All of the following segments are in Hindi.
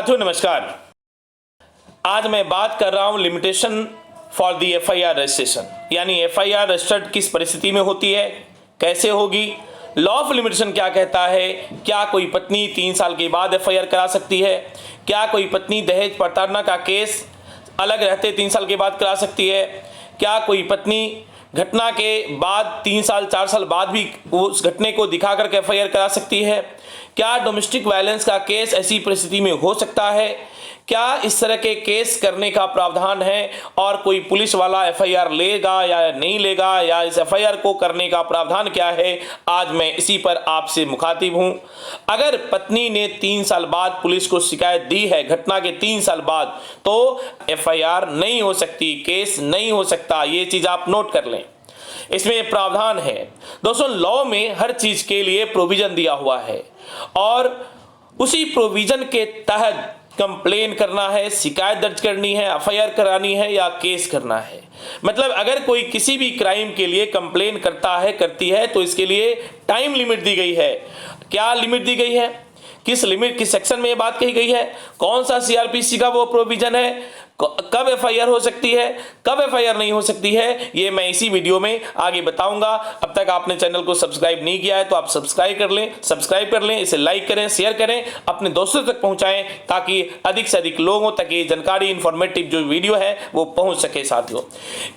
साथियों नमस्कार। आज मैं बात कर रहा हूं limitation for the FIR registration, यानी एफआईआर रजिस्टर्ड किस परिस्थिति में होती है, कैसे होगी, लॉ ऑफ लिमिटेशन क्या कहता है, क्या कोई पत्नी 3 साल के बाद एफआईआर करा सकती है, क्या कोई पत्नी दहेज प्रताड़ना का केस अलग रहते 3 साल के बाद करा सकती है, क्या कोई पत्नी घटना के बाद 3 साल 4 साल बाद भी उस घटने को दिखा करके एफआईआर करा सकती है, क्या डोमेस्टिक वायलेंस का केस ऐसी परिस्थिति में हो सकता है, क्या इस तरह के केस करने का प्रावधान है और कोई पुलिस वाला एफआईआर लेगा या नहीं लेगा, या इस एफआईआर को करने का प्रावधान क्या है। आज मैं इसी पर आपसे मुखातिब हूं। अगर पत्नी ने 3 साल बाद पुलिस को शिकायत दी है घटना के 3 साल बाद, तो एफआईआर नहीं हो सकती, केस नहीं हो सकता। ये चीज आप नोट कर लें, इसमें प्रावधान है। दोस्तों, लॉ में हर चीज के लिए प्रोविजन दिया हुआ है और उसी प्रोविजन के तहत कंप्लेन करना है, शिकायत दर्ज करनी है, एफआईआर करानी है या केस करना है। मतलब अगर कोई किसी भी क्राइम के लिए कंप्लेन करता है, करती है, तो इसके लिए टाइम लिमिट दी गई है। क्या लिमिट दी गई है, किस लिमिट, किस सेक्शन में ये बात कही गई है, कौन सा सीआरपीसी का वो प्रोविजन है, कब एफआईआर हो सकती है, कब एफआईआर नहीं हो सकती है, ये मैं इसी वीडियो में आगे बताऊंगा। अब तक आपने चैनल को सब्सक्राइब नहीं किया है तो आप सब्सक्राइब कर लें, इसे लाइक करें, शेयर करें, अपने दोस्तों तक पहुंचाएं, ताकि अधिक से अधिक लोगों तक ये जानकारी, इंफॉर्मेटिव जो वीडियो है वो पहुंच सके। साथियों,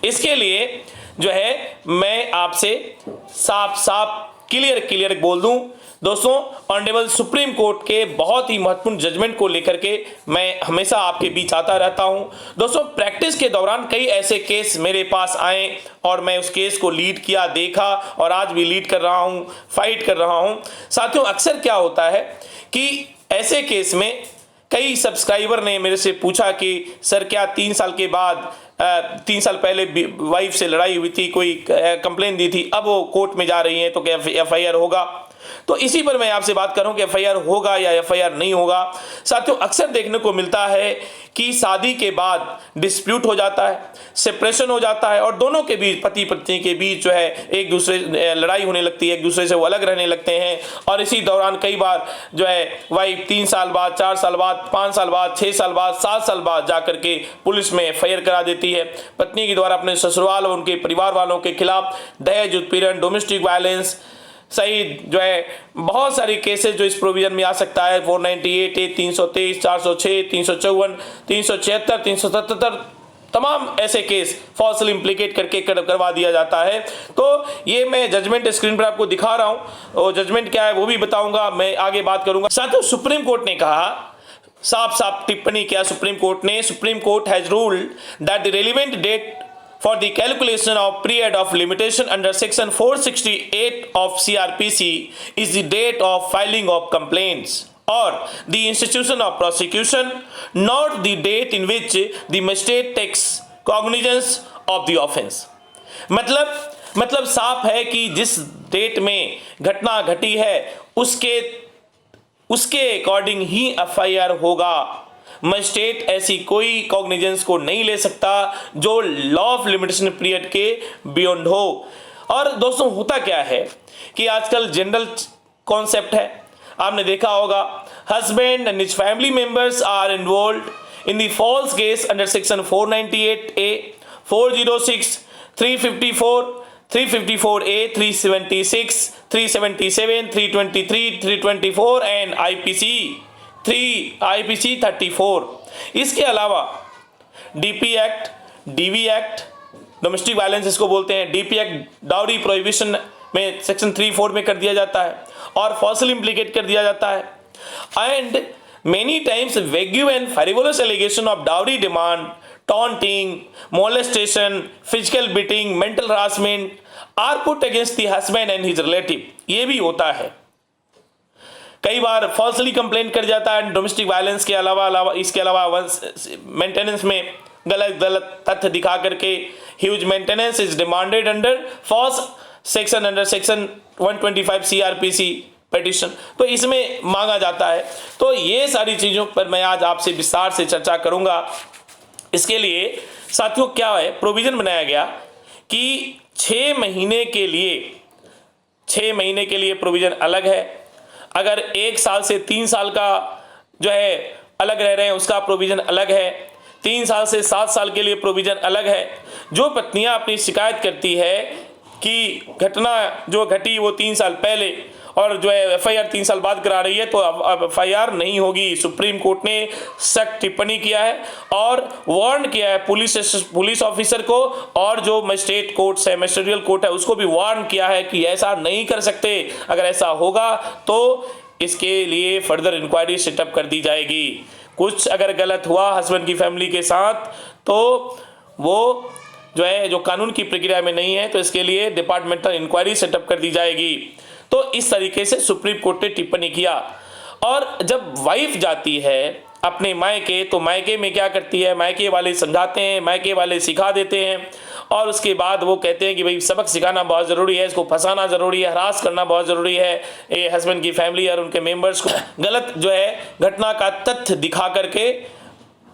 इसके लिए जो है मैं आपसे साफ क्लियर बोल दूं। दोस्तों, ऑनरेबल सुप्रीम कोर्ट के बहुत ही महत्वपूर्ण जजमेंट को लेकर के मैं हमेशा आपके बीच आता रहता हूं। दोस्तों, प्रैक्टिस के दौरान कई ऐसे केस मेरे पास आए और मैं उस केस को लीड किया, देखा और आज भी लीड कर रहा हूं, फाइट कर रहा हूं। साथियों, अक्सर क्या होता है कि ऐसे केस में कई सब्सक्राइबर ने मेरे से पूछा कि सर, क्या 3 साल के बाद 3 साल पहले वाइफ से लड़ाई हुई थी, कोई कंप्लेन दी थी, अब वो कोर्ट में जा रही है, तो क्या एफआईआर होगा। तो इसी पर मैं आपसे बात करूं कि एफआईआर होगा या एफआईआर नहीं होगा। साथियों, अक्सर देखने को मिलता है कि शादी के बाद डिस्प्यूट हो जाता है, सेपरेशन हो जाता है और दोनों के बीच, पति पत्नी के बीच जो है एक दूसरे लड़ाई होने लगती है, एक दूसरे से वो अलग रहने लगते हैं। और इसी दौरान कई बार जो है वाइफ 3 साल बाद, 4 साल बाद, 5 साल बाद, 6 साल बाद, 7 साल बाद जा करके पुलिस में एफआईआर करा देती है। पत्नी के द्वारा अपने ससुराल और उनके परिवार वालों के खिलाफ दहेज उत्पीड़न, डोमेस्टिक वायलेंस सही जो है बहुत सारी केसेस जो इस प्रोविजन में आ सकता है। 498A, 323, 406, 354, 376, 377, तमाम ऐसे केस फॉल्सली इम्प्लीकेट करके करवा दिया जाता है। तो ये मैं जजमेंट स्क्रीन पर आपको दिखा रहा हूं, और जजमेंट क्या है वो भी बताऊंगा, मैं आगे बात करूंगा। साथियों, सुप्रीम कोर्ट ने कहा, साफ टिप्पणी किया सुप्रीम कोर्ट ने, supreme court has ruled that the relevant date for the calculation of period of limitation under section 468 of CRPC is the date of filing of complaints or the institution of prosecution, not the date in which the magistrate takes cognizance of the offense। मतलब साफ है कि जिस डेट में घटना घटी है उसके अकॉर्डिंग ही एफआईआर होगा। मजिस्ट्रेट ऐसी कोई कॉग्निजेंस को नहीं ले सकता जो लॉ ऑफ लिमिटेशन पीरियड के बियॉन्ड हो। और दोस्तों, होता क्या है कि आजकल जनरल कॉन्सेप्ट है, आपने देखा होगा, husband and his family members are involved in the false case under section 498A, 406, 354, 354A, 376, 377, 323, 324 and IPC 34। इसके अलावा DP act, DV act, domestic violence इसको बोलते हैं, डीपी एक्ट डाउरी प्रोहिबिशन में सेक्शन 34 में कर दिया जाता है और फॉल्सली इम्प्लीकेट कर दिया जाता है। And many times vague and frivolous allegation of dowry demand, taunting, molestation, physical beating, mental harassment are put against the husband and his relative. ये भी होता है, कई बार फॉल्सली कंप्लेंट कर जाता है। डोमेस्टिक वायलेंस के अलावा इसके अलावा मेंटेनेंस में गलत तथ्य दिखा करके huge maintenance is demanded under false section under section 125 CRPC petition, तो इसमें मांगा जाता है। तो ये सारी चीज़ों पर मैं आज आपसे विस्तार से चर्चा करूंगा। इसके लिए साथियों क्या है, प्रोविजन बनाया गया कि 6 महीने के लिए प्रोविजन अलग है। अगर 1 साल से 3 साल का जो है अलग रह रहे हैं उसका प्रोविज़न अलग है, 3 साल से 7 साल के लिए प्रोविज़न अलग है। जो पत्नियां अपनी शिकायत करती है कि घटना जो घटी वो 3 साल पहले और जो है एफआईआर 3 साल बाद करा रही है, तो अब एफआईआर नहीं होगी। सुप्रीम कोर्ट ने सख्त टिप्पणी किया है और वार्न किया है पुलिस ऑफिसर को, और जो मजिस्ट्रेट कोर्ट्स है, मजिस्ट्रियल कोर्ट है, उसको भी वार्न किया है कि ऐसा नहीं कर सकते। अगर ऐसा होगा तो इसके लिए फर्दर इंक्वायरी सेटअप कर दी जाएगी। कुछ अगर गलत हुआ हस्बैंड की फैमिली के साथ तो वो जो है जो कानून की प्रक्रिया में नहीं है, तो इसके लिए डिपार्टमेंटल इंक्वायरी सेटअप कर दी जाएगी। तो इस तरीके से सुप्रीम कोर्ट ने टिप्पणी किया। और जब वाइफ जाती है अपने मायके, तो मायके में क्या करती है, मायके वाले समझाते हैं, मायके वाले सिखा देते हैं, और उसके बाद वो कहते हैं कि भाई सबक सिखाना बहुत ज़रूरी है, इसको फंसाना ज़रूरी है, हरास करना बहुत ज़रूरी है, ये हस्बैंड की फैमिली और उनके मेंबर्स को गलत जो है घटना का तथ्य दिखा करके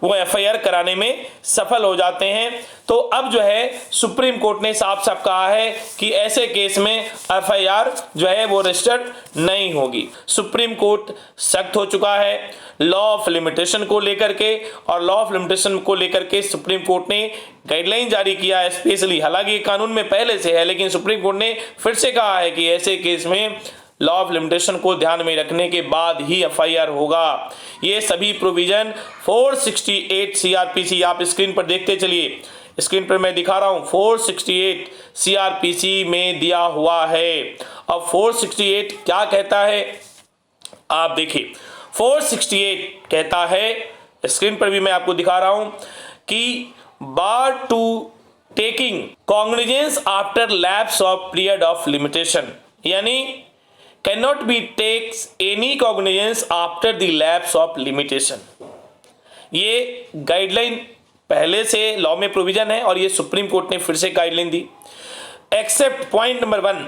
वो एफआईआर कराने में सफल हो जाते हैं। तो अब जो है सुप्रीम कोर्ट ने साफ साफ कहा है कि ऐसे केस में एफआईआर जो है वो रजिस्टर्ड नहीं होगी। सुप्रीम कोर्ट सख्त हो चुका है लॉ ऑफ लिमिटेशन को लेकर के, और लॉ ऑफ लिमिटेशन को लेकर के सुप्रीम कोर्ट ने गाइडलाइन जारी किया है स्पेशली। हालांकि कानून में पहले से है, लेकिन सुप्रीम कोर्ट ने फिर से कहा है कि ऐसे केस में लॉ ऑफ लिमिटेशन को ध्यान में रखने के बाद ही एफआईआर होगा। ये सभी प्रोविजन 468 सीआरपीसी आप स्क्रीन पर देखते चलिए, स्क्रीन पर मैं दिखा रहा हूं, 468 सीआरपीसी में दिया हुआ है। अब 468 क्या कहता है आप देखिए, 468 कहता है, स्क्रीन पर भी मैं आपको दिखा रहा हूं कि bar to taking cognizance after lapse of period of limitation, यानी cannot be takes any cognizance after the lapse of limitation। ये गाइडलाइन पहले से लॉ में प्रोविजन है और ये सुप्रीम कोर्ट ने फिर से गाइडलाइन दी। Except point number 1,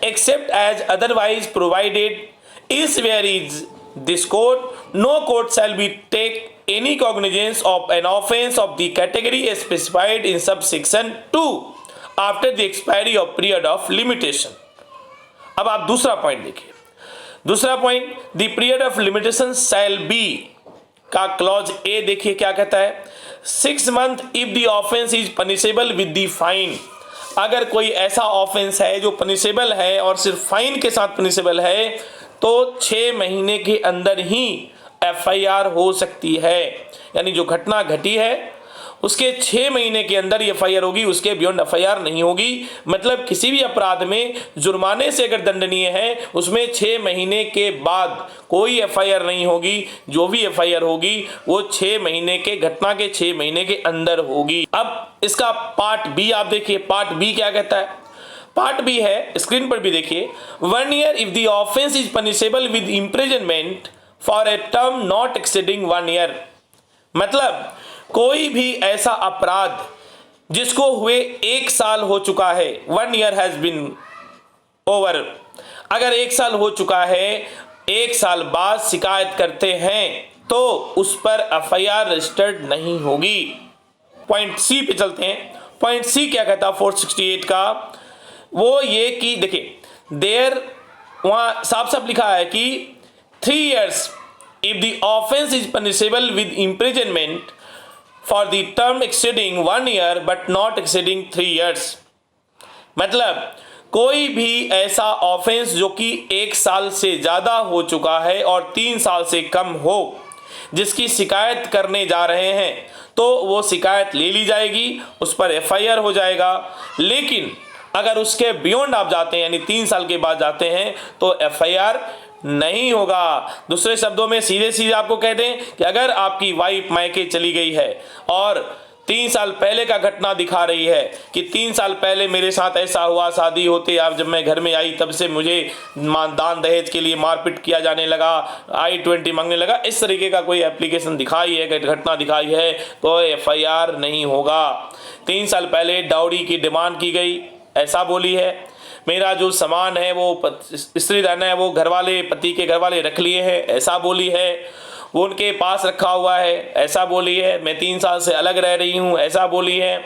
except as otherwise provided is where is this court no court shall be take any cognizance of an offense of the category specified in subsection 2 after the expiry of period of limitation। अब आप दूसरा पॉइंट देखिए, दूसरा point the period of limitation shall be का क्लॉज ए देखिए क्या कहता है, 6 month if the offence is punishable with the fine. अगर कोई ऐसा ऑफेंस है जो पनिशेबल है और सिर्फ फाइन के साथ पनिशेबल है, तो 6 महीने के अंदर ही एफआईआर हो सकती है। यानी जो घटना घटी है उसके 6 महीने के अंदर एफआईआर होगी, उसके बियॉन्ड एफआईआर नहीं होगी। मतलब किसी भी अपराध में जुर्माने से अगर दंडनीय है, उसमें 6 महीने के बाद कोई एफआईआर नहीं होगी। जो भी एफआईआर होगी वो 6 महीने के घटना के 6 महीने के अंदर होगी। अब इसका पार्ट बी आप देखिए, पार्ट बी क्या कहता है, पार्ट बी है स्क्रीन पर भी देखिए, 1 year if the offence is punishable with imprisonment for a term not exceeding 1 year. मतलब कोई भी ऐसा अपराध जिसको हुए 1 साल हो चुका है, 1 ईयर हैज बीन ओवर, अगर 1 साल हो चुका है, 1 साल बाद शिकायत करते हैं तो उस पर एफआईआर रजिस्टर्ड नहीं होगी। पॉइंट सी पे चलते हैं। पॉइंट सी क्या कहता है 468 का, वो ये कि देखिए देयर वहां साफ साफ लिखा है कि 3 years if the offense is punishable with imprisonment for the term exceeding 1 year but not exceeding 3 years। मतलब कोई भी ऐसा ऑफेंस जो कि 1 साल से ज़्यादा हो चुका है और 3 साल से कम हो, जिसकी शिकायत करने जा रहे हैं, तो वो शिकायत ले ली जाएगी, उस पर एफआईआर हो जाएगा। लेकिन अगर उसके बियॉन्ड आप जाते हैं, यानी 3 साल के बाद जाते हैं, तो एफआईआर नहीं होगा। दूसरे शब्दों में सीधे सीधे आपको कह दें कि अगर आपकी वाइफ मायके चली गई है और 3 साल पहले का घटना दिखा रही है कि 3 साल पहले मेरे साथ ऐसा हुआ, शादी होते आप जब मैं घर में आई तब से मुझे दान दहेज के लिए मारपीट किया जाने लगा, I-20 मांगने लगा, इस तरीके का कोई एप्लीकेशन दिखाई है, घटना दिखाई है, तो एफआईआर नहीं होगा। 3 साल पहले डाउरी की डिमांड की गई, ऐसा बोली है, मेरा जो सामान है वो स्त्री धन है वो घरवाले, पति के घरवाले रख लिए हैं, ऐसा बोली है, वो उनके पास रखा हुआ है, ऐसा बोली है, मैं 3 साल से अलग रह रही हूँ, ऐसा बोली है,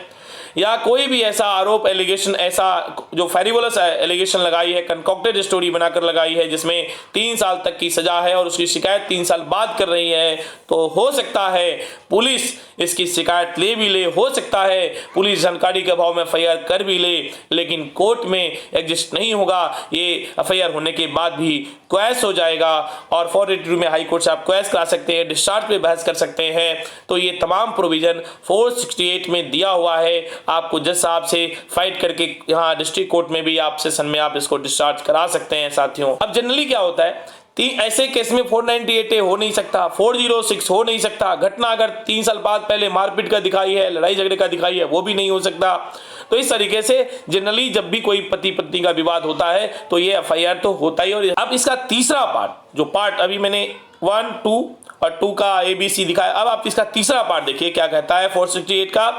या कोई भी ऐसा आरोप एलिगेशन, ऐसा जो फेरिवोलस एलिगेशन लगाई है, कंकॉक्टेड स्टोरी बनाकर लगाई है जिसमें 3 साल तक की सजा है और उसकी शिकायत 3 साल बाद कर रही है, तो हो सकता है पुलिस इसकी शिकायत ले भी ले, हो सकता है पुलिस जानकारी के अभाव में एफआईआर कर भी ले, लेकिन कोर्ट में एग्जिस्ट नहीं होगा। ये एफआईआर होने के बाद भी क्वैश हो जाएगा और 482 में हाई कोर्ट से आप क्वैश करा सकते हैं, डिस्चार्ज पे बहस कर सकते हैं। तो ये तमाम प्रोविजन 468 में दिया हुआ है। आपको जज साहब से फाइट करके यहाँ डिस्ट्रिक्ट कोर्ट में भी आप सेशन में आप इसको डिस्चार्ज करा सकते हैं साथियों। अब जनरली क्या होता है, ऐसे केस में 498A हो नहीं सकता, 406 हो नहीं सकता। घटना अगर 3 साल बाद पहले मारपीट का दिखाई है, लड़ाई झगड़े का दिखाई है, वो भी नहीं हो सकता। तो इस तरीके से जनरली जब भी कोई पति पत्नी का विवाद होता है तो ये एफआईआर तो होता ही। और अब इसका तीसरा पार्ट, जो पार्ट अभी मैंने 1, 2 और 2 का ABC दिखाया, अब आप इसका तीसरा पार्ट देखिए क्या कहता है। 468 का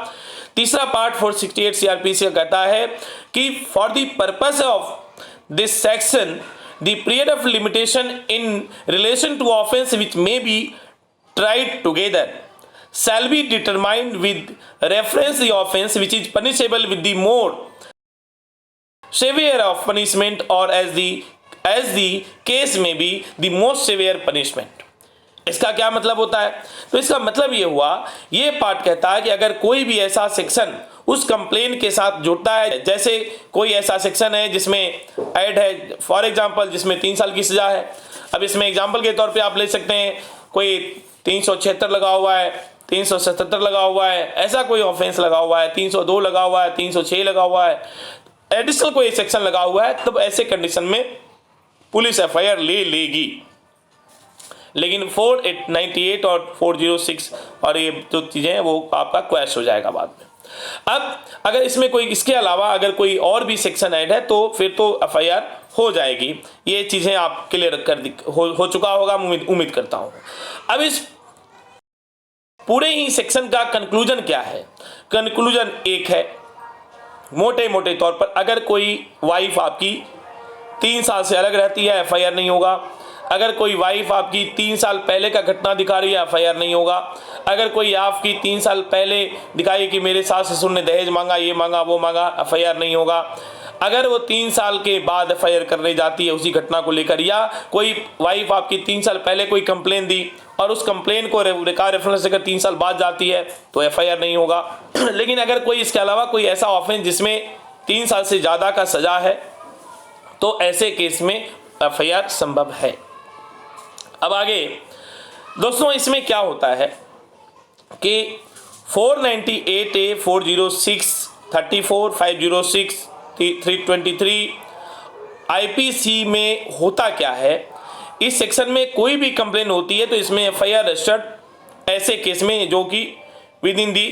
तीसरा पार्ट 468 CRPC का कहता है कि for the purpose of this section the period of limitation in relation to offense which may be tried together shall be determined with reference the offense which is punishable with the more severe of punishment or as the case may be the most severe punishment। इसका क्या मतलब होता है? तो इसका मतलब ये हुआ, ये पार्ट कहता है कि अगर कोई भी ऐसा सेक्शन उस कंप्लेन के साथ जुड़ता है, जैसे कोई ऐसा सेक्शन है जिसमें ऐड है फॉर एग्जांपल जिसमें 3 साल की सजा है। अब इसमें एग्जांपल के तौर पे आप ले सकते हैं कोई 376 लगा हुआ है, 377 लगा हुआ है, ऐसा कोई ऑफेंस लगा हुआ है, 302 लगा हुआ है, 306 लगा हुआ है, एडिशनल कोई सेक्शन लगा हुआ है, तब ऐसे कंडीशन में पुलिस एफआईआर ले लेगी। लेकिन 498 और 406 और ये जो चीज़ें हैं वो आपका क्वैश हो जाएगा बाद में। अब अगर इसमें कोई इसके अलावा अगर कोई और भी सेक्शन ऐड है तो फिर तो एफआईआर हो जाएगी। ये चीज़ें आप क्लियर हो चुका होगा, उम्मीद करता हूँ। अब इस पूरे ही सेक्शन का कंक्लूजन क्या है? कंक्लूजन एक है, मोटे मोटे तौर पर अगर कोई वाइफ आपकी 3 साल से अलग रहती है एफआईआर नहीं होगा। अगर कोई वाइफ आपकी 3 साल पहले का घटना दिखा रही है एफआईआर नहीं होगा। अगर कोई आपकी 3 साल पहले दिखाई कि मेरे सास ससुर ने दहेज मांगा, ये मांगा, वो मांगा, एफआईआर नहीं होगा। अगर वो 3 साल के बाद एफआईआर करने जाती है उसी घटना को लेकर, या कोई वाइफ आपकी 3 साल पहले कोई कंप्लेन दी और उस कंप्लेन को रेफरेंस देकर 3 साल बाद जाती है तो एफआईआर नहीं होगा। लेकिन अगर कोई इसके अलावा कोई ऐसा ऑफेंस जिसमें 3 साल से ज़्यादा का सजा है तो ऐसे केस में एफआईआर संभव है। अब आगे दोस्तों इसमें क्या होता है कि 498A, 406, 34, 506, 323 IPC में होता क्या है? इस सेक्शन में कोई भी कंप्लेन होती है तो इसमें एफआईआर रजिस्टर्ड ऐसे केस में जो कि with in the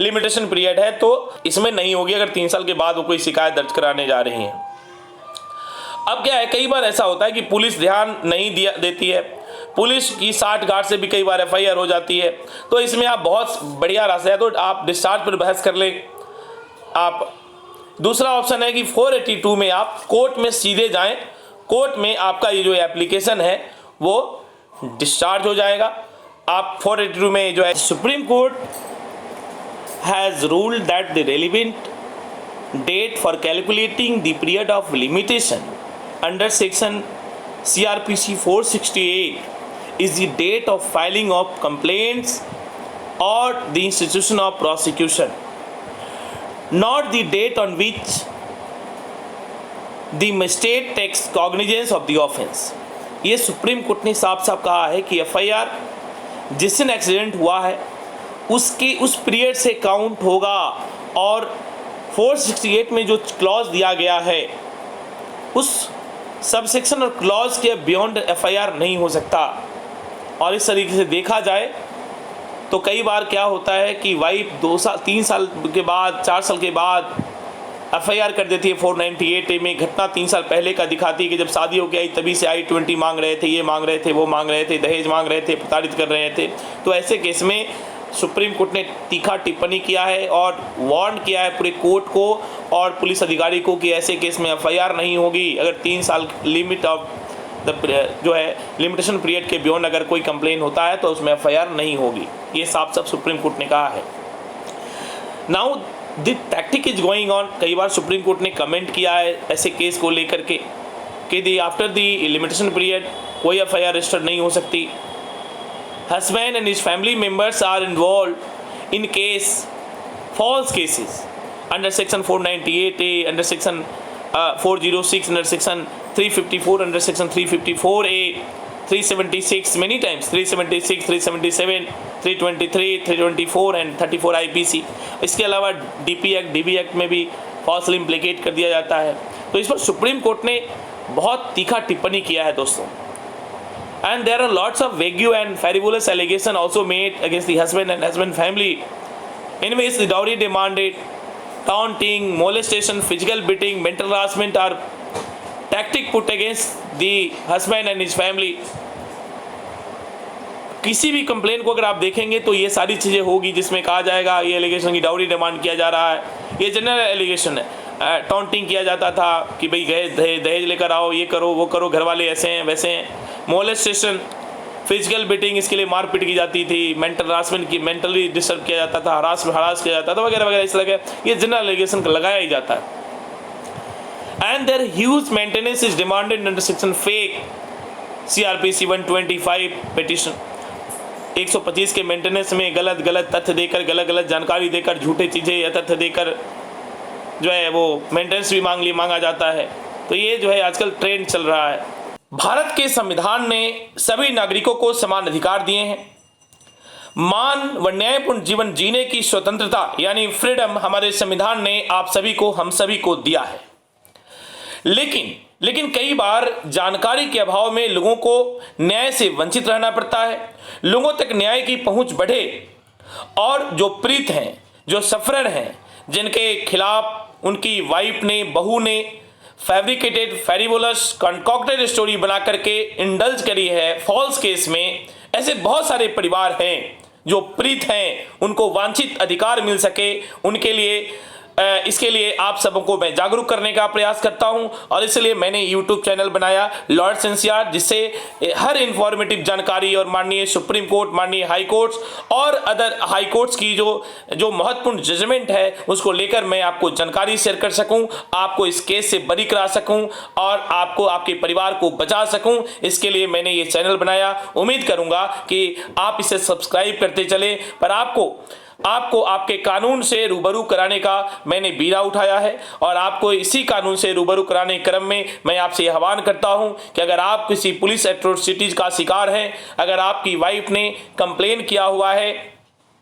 limitation period है तो इसमें नहीं होगी अगर 3 साल के बाद वो कोई शिकायत दर्ज कराने जा रही हैं। अब क्या है, कई बार ऐसा होता है कि पुलिस ध्यान नहीं देती है, पुलिस की 60 गार्ड से भी कई बार एफआईआर हो जाती है। तो इसमें आप बहुत बढ़िया रास्ता है तो आप डिस्चार्ज पर बहस कर लें। आप दूसरा ऑप्शन है कि 482 में आप कोर्ट में सीधे जाएं, कोर्ट में आपका ये जो एप्लीकेशन है वो डिस्चार्ज हो जाएगा। आप 482 में जो है supreme court has ruled that the relevant date for calculating the period of limitation under section CRPC 468 is the date of filing of complaints or the institution of prosecution, not the date on which the magistrate takes cognizance of the offence। ये सुप्रीम कोर्ट ने साफ साफ कहा है कि एफआईआर जिस दिन एक्सीडेंट हुआ है उसके उस पीरियड से काउंट होगा और 468 में जो क्लॉज दिया गया है उस सब सेक्शन और क्लॉज के बियॉन्ड एफआईआर नहीं हो सकता। और इस तरीके से देखा जाए तो कई बार क्या होता है कि वाइफ 2 साल 3 साल के बाद 4 साल के बाद एफआईआर कर देती है 498 में। घटना 3 साल पहले का दिखाती है कि जब शादी हो गई तभी से I-20 मांग रहे थे, ये मांग रहे थे, वो मांग रहे थे, दहेज मांग रहे थे, प्रताड़ित कर रहे थे। तो ऐसे केस में सुप्रीम कोर्ट ने तीखा टिप्पणी किया है और वार्न किया है पूरे कोर्ट को और पुलिस अधिकारी को कि ऐसे केस में एफआईआर नहीं होगी अगर 3 साल लिमिट ऑफ जो है लिमिटेशन पीरियड के बियॉन्ड अगर कोई कंप्लेन होता है तो उसमें एफआईआर नहीं होगी। ये साफ साफ सुप्रीम कोर्ट ने कहा है। Now the tactic is going on. कई बार सुप्रीम कोर्ट ने कमेंट किया है ऐसे केस को लेकर के कि the after the limitation period कोई एफआईआर रजिस्टर्ड नहीं हो सकती। Husband and his family members are involve in case false cases under section 498A, under section 406, under section 354, under section 354A, 376 many times, 376, 377, 323, 324 and 34 IPC। इसके अलावा DP एक्ट, DB एक्ट में भी फॉल्सली इम्प्लीकेट कर दिया जाता है। तो इस पर सुप्रीम कोर्ट ने बहुत तीखा टिप्पणी किया है दोस्तों। And there are lots of vague and frivolous allegation also made against the husband and husband family in which the dowry demanded, taunting, molestation, physical beating, mental harassment are tactic put against the husband and his family। किसी भी कंप्लेन को अगर आप देखेंगे तो ये सारी चीज़ें होगी जिसमें कहा जाएगा ये एलिगेशन की डाउरी डिमांड किया जा रहा है, ये जनरल एलिगेशन है। टॉन्टिंग किया जाता था कि भाई दहेज लेकर आओ, ये करो वो करो, घर वाले ऐसे हैं वैसे हैं। मोलेस्टेशन, फिजिकल बीटिंग, इसके लिए मारपीट की जाती थी। मेंटल हरासमेंट की, मेंटली डिस्टर्ब किया जाता था, हरास किया जाता था वगैरह वगैरह, इस तरह के ये जनरल एलिगेशन लगाया ही जाता है। And there huge maintenance is demanded under section fake CRPC 125 petition. 125 के मेंटेनेंस में गलत तथ्य देकर, गलत जानकारी देकर, झूठे चीज़ें या तथ्य देकर जो है वो मेंटेनेंस भी मांगा जाता है। तो ये जो है आजकल ट्रेंड चल रहा है। भारत के संविधान ने सभी नागरिकों को समान अधिकार दिए हैं। मान व न्यायपूर्ण जीवन जीने की स्वतंत्रता यानी फ्रीडम हमारे संविधान ने आप सभी को, हम सभी को दिया है। लेकिन कई बार जानकारी के अभाव में लोगों को न्याय से वंचित रहना पड़ता है। लोगों तक न्याय की पहुंच बढ़े और जो पीड़ित हैं, जो सफरर हैं, जिनके खिलाफ उनकी वाइफ ने, बहू ने फैब्रिकेटेड, फेरिबुलस, कंकॉक्टेड स्टोरी बना करके इंडल्ज करी है फॉल्स केस में, ऐसे बहुत सारे परिवार हैं जो पीड़ित हैं, उनको वांछित अधिकार मिल सके, उनके लिए इसके लिए आप सबको मैं जागरूक करने का प्रयास करता हूं और इसलिए मैंने YouTube चैनल बनाया लॉर्ड्स एनसीआर, जिससे हर इंफॉर्मेटिव जानकारी और माननीय सुप्रीम कोर्ट, माननीय हाई कोर्ट्स और अदर हाई कोर्ट्स की जो महत्वपूर्ण जजमेंट है उसको लेकर मैं आपको जानकारी शेयर कर सकूं, आपको इस केस से बरी करा सकूं और आपको, आपके परिवार को बचा सकूं। इसके लिए मैंने ये चैनल बनाया। उम्मीद करूंगा कि आप इसे सब्सक्राइब करते चले। पर आपको आपके कानून से रूबरू कराने का मैंने बीड़ा उठाया है और आपको इसी कानून से रूबरू कराने के क्रम में मैं आपसे आह्वान करता हूं कि अगर आप किसी पुलिस एट्रोसिटीज का शिकार हैं, अगर आपकी वाइफ ने कंप्लेन किया हुआ है,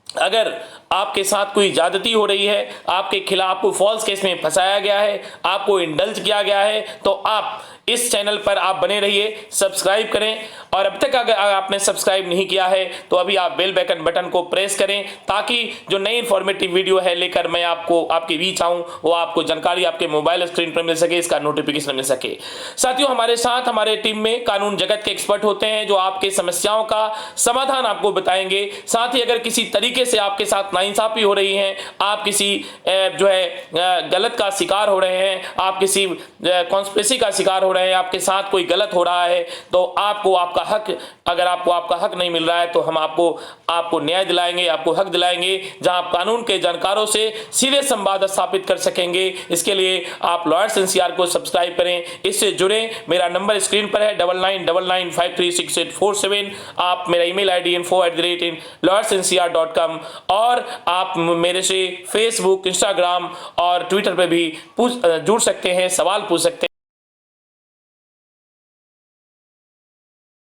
अगर आपके साथ कोई ज्यादती हो रही है, आपके खिलाफ कोई फॉल्स केस में फंसाया गया है, आपको इंडल्ज किया गया है, तो आप इस चैनल पर आप बने रहिए, सब्सक्राइब करें। और अब तक अगर आपने सब्सक्राइब नहीं किया है तो अभी आप बेल आइकन बटन को प्रेस करें ताकि जो नई इंफॉर्मेटिव वीडियो है लेकर मैं आपको, आपके बीच आऊं, वो आपको जानकारी आपके मोबाइल स्क्रीन पर मिल सके, इसका नोटिफिकेशन मिल सके। साथियों, हमारे साथ हमारे टीम में कानून जगत के एक्सपर्ट होते हैं जो आपके समस्याओं का समाधान आपको बताएंगे। साथ ही अगर किसी तरीके से आपके साथ नाइंसाफी हो रही है, आप किसी जो है गलत का शिकार हो रहे हैं, आप किसी कॉन्स्पिरेसी का शिकार हो रहे हैं, आपके साथ कोई गलत हो रहा है, तो आपको आपका हक, अगर आपको आपका हक नहीं मिल रहा है तो हम आपको न्याय दिलाएंगे, आपको हक दिलाएंगे, जहां आप कानून के जानकारों से सीधे संवाद स्थापित कर सकेंगे। इसके लिए आप लॉयर्स एनसीआर को सब्सक्राइब करें, इससे जुड़े। मेरा नंबर स्क्रीन पर है 9999536847। आप मेरा ईमेल ID info@lawyersncr.com और आप मेरे से फेसबुक, इंस्टाग्राम और ट्विटर पर भी जुड़ सकते हैं, सवाल पूछ सकते हैं।